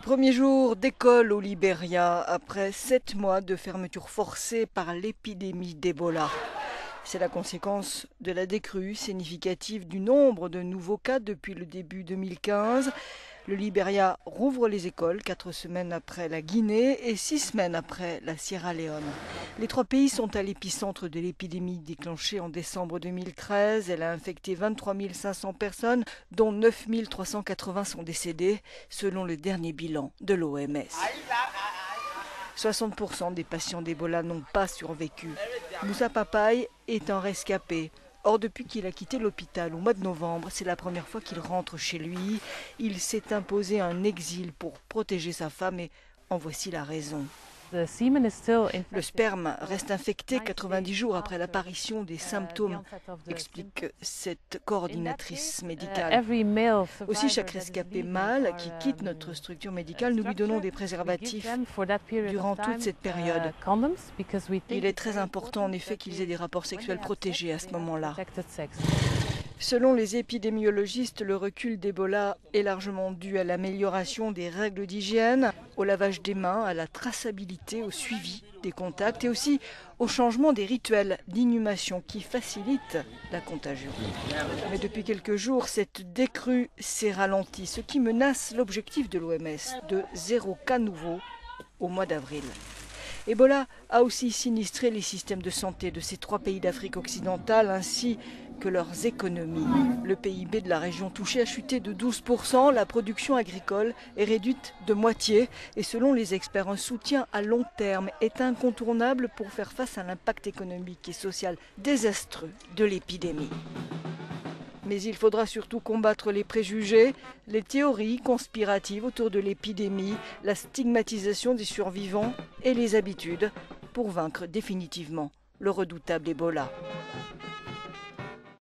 Premier jour d'école au Libéria après 7 mois de fermeture forcée par l'épidémie d'Ebola. C'est la conséquence de la décrue significative du nombre de nouveaux cas depuis le début 2015. Le Libéria rouvre les écoles 4 semaines après la Guinée et 6 semaines après la Sierra Leone. Les 3 pays sont à l'épicentre de l'épidémie déclenchée en décembre 2013. Elle a infecté 23 500 personnes, dont 9 380 sont décédées, selon le dernier bilan de l'OMS. 60% des patients d'Ebola n'ont pas survécu. Moussa Papaye est un rescapé. Or, depuis qu'il a quitté l'hôpital au mois de novembre, c'est la première fois qu'il rentre chez lui. Il s'est imposé un exil pour protéger sa femme et en voici la raison. Le sperme reste infecté 90 jours après l'apparition des symptômes, explique cette coordinatrice médicale. Aussi, chaque rescapé mâle qui quitte notre structure médicale, nous lui donnons des préservatifs durant toute cette période. Il est très important en effet qu'ils aient des rapports sexuels protégés à ce moment-là. Selon les épidémiologistes, le recul d'Ebola est largement dû à l'amélioration des règles d'hygiène, au lavage des mains, à la traçabilité, au suivi des contacts et aussi au changement des rituels d'inhumation qui facilitent la contagion. Mais depuis quelques jours, cette décrue s'est ralentie, ce qui menace l'objectif de l'OMS de 0 cas nouveaux au mois d'avril. Ebola a aussi sinistré les systèmes de santé de ces 3 pays d'Afrique occidentale ainsi que leurs économies. Le PIB de la région touchée a chuté de 12%, la production agricole est réduite de moitié et selon les experts, un soutien à long terme est incontournable pour faire face à l'impact économique et social désastreux de l'épidémie. Mais il faudra surtout combattre les préjugés, les théories conspiratives autour de l'épidémie, la stigmatisation des survivants et les habitudes pour vaincre définitivement le redoutable Ebola.